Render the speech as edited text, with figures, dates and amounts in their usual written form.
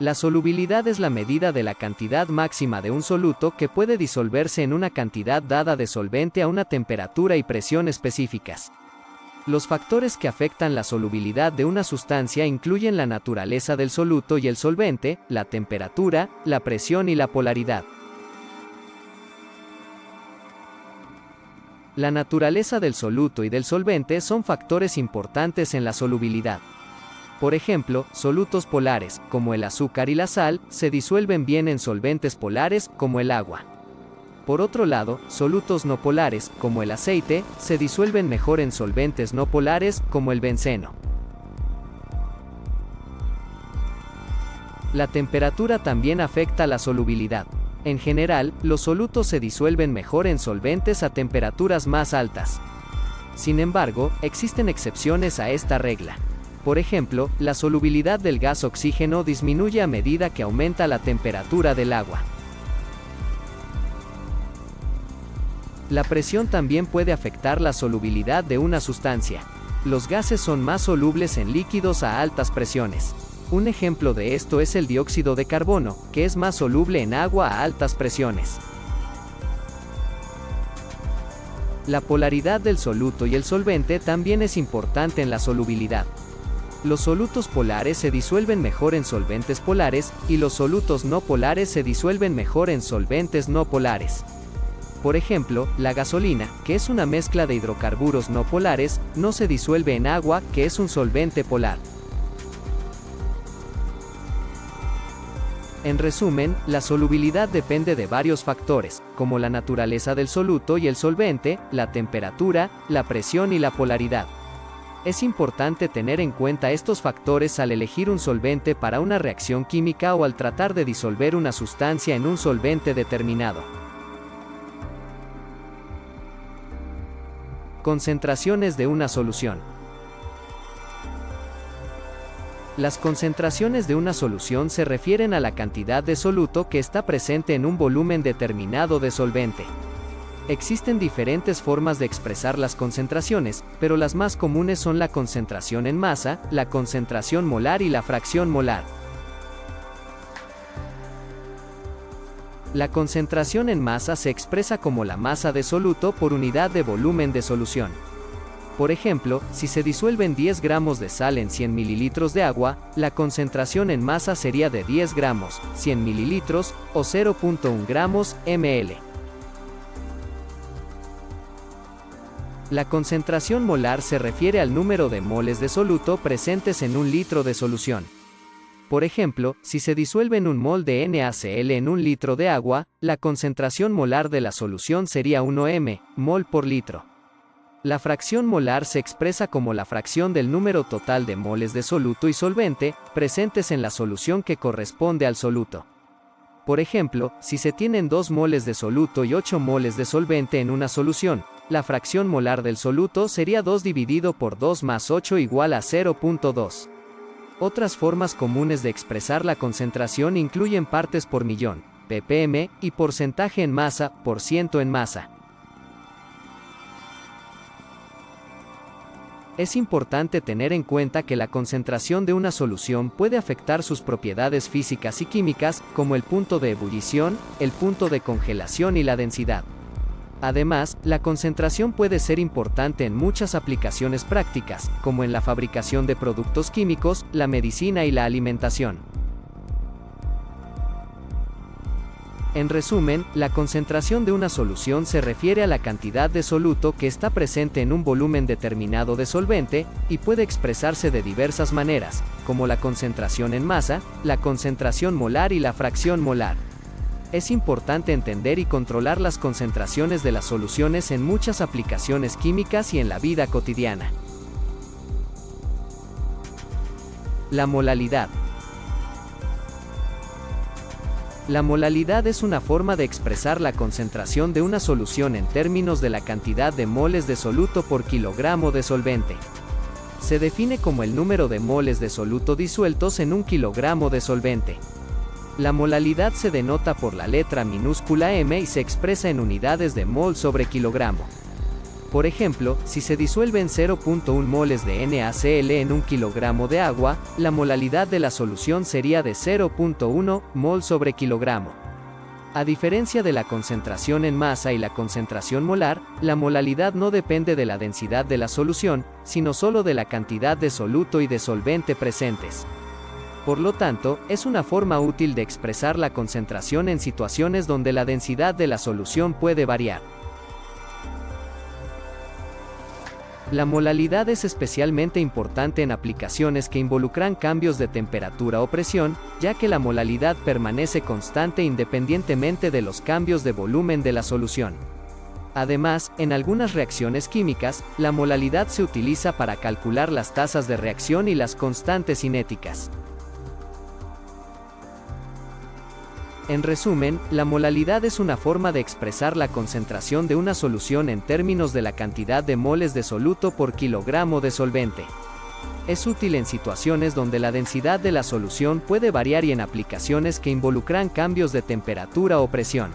La solubilidad es la medida de la cantidad máxima de un soluto que puede disolverse en una cantidad dada de solvente a una temperatura y presión específicas. Los factores que afectan la solubilidad de una sustancia incluyen la naturaleza del soluto y el solvente, la temperatura, la presión y la polaridad. La naturaleza del soluto y del solvente son factores importantes en la solubilidad. Por ejemplo, solutos polares, como el azúcar y la sal, se disuelven bien en solventes polares, como el agua. Por otro lado, solutos no polares, como el aceite, se disuelven mejor en solventes no polares, como el benceno. La temperatura también afecta la solubilidad. En general, los solutos se disuelven mejor en solventes a temperaturas más altas. Sin embargo, existen excepciones a esta regla. Por ejemplo, la solubilidad del gas oxígeno disminuye a medida que aumenta la temperatura del agua. La presión también puede afectar la solubilidad de una sustancia. Los gases son más solubles en líquidos a altas presiones. Un ejemplo de esto es el dióxido de carbono, que es más soluble en agua a altas presiones. La polaridad del soluto y el solvente también es importante en la solubilidad. Los solutos polares se disuelven mejor en solventes polares, y los solutos no polares se disuelven mejor en solventes no polares. Por ejemplo, la gasolina, que es una mezcla de hidrocarburos no polares, no se disuelve en agua, que es un solvente polar. En resumen, la solubilidad depende de varios factores, como la naturaleza del soluto y el solvente, la temperatura, la presión y la polaridad. Es importante tener en cuenta estos factores al elegir un solvente para una reacción química o al tratar de disolver una sustancia en un solvente determinado. Concentraciones de una solución. Las concentraciones de una solución se refieren a la cantidad de soluto que está presente en un volumen determinado de solvente. Existen diferentes formas de expresar las concentraciones, pero las más comunes son la concentración en masa, la concentración molar y la fracción molar. La concentración en masa se expresa como la masa de soluto por unidad de volumen de solución. Por ejemplo, si se disuelven 10 gramos de sal en 100 mililitros de agua, la concentración en masa sería de 10 gramos, 100 mililitros, o 0.1 gramos, ml. La concentración molar se refiere al número de moles de soluto presentes en un litro de solución. Por ejemplo, si se disuelve un mol de NaCl en un litro de agua, la concentración molar de la solución sería 1 mol por litro. La fracción molar se expresa como la fracción del número total de moles de soluto y solvente presentes en la solución que corresponde al soluto. Por ejemplo, si se tienen 2 moles de soluto y 8 moles de solvente en una solución, la fracción molar del soluto sería 2 dividido por 2 más 8 igual a 0.2. Otras formas comunes de expresar la concentración incluyen partes por millón, ppm, y porcentaje en masa, por ciento en masa. Es importante tener en cuenta que la concentración de una solución puede afectar sus propiedades físicas y químicas, como el punto de ebullición, el punto de congelación y la densidad. Además, la concentración puede ser importante en muchas aplicaciones prácticas, como en la fabricación de productos químicos, la medicina y la alimentación. En resumen, la concentración de una solución se refiere a la cantidad de soluto que está presente en un volumen determinado de solvente, y puede expresarse de diversas maneras, como la concentración en masa, la concentración molar y la fracción molar. Es importante entender y controlar las concentraciones de las soluciones en muchas aplicaciones químicas y en la vida cotidiana. La molalidad. La molalidad es una forma de expresar la concentración de una solución en términos de la cantidad de moles de soluto por kilogramo de solvente. Se define como el número de moles de soluto disueltos en un kilogramo de solvente. La molalidad se denota por la letra minúscula m y se expresa en unidades de mol sobre kilogramo. Por ejemplo, si se disuelven 0.1 moles de NaCl en 1 kilogramo de agua, la molalidad de la solución sería de 0.1 mol sobre kilogramo. A diferencia de la concentración en masa y la concentración molar, la molalidad no depende de la densidad de la solución, sino solo de la cantidad de soluto y de solvente presentes. Por lo tanto, es una forma útil de expresar la concentración en situaciones donde la densidad de la solución puede variar. La molalidad es especialmente importante en aplicaciones que involucran cambios de temperatura o presión, ya que la molalidad permanece constante independientemente de los cambios de volumen de la solución. Además, en algunas reacciones químicas, la molalidad se utiliza para calcular las tasas de reacción y las constantes cinéticas. En resumen, la molalidad es una forma de expresar la concentración de una solución en términos de la cantidad de moles de soluto por kilogramo de solvente. Es útil en situaciones donde la densidad de la solución puede variar y en aplicaciones que involucran cambios de temperatura o presión.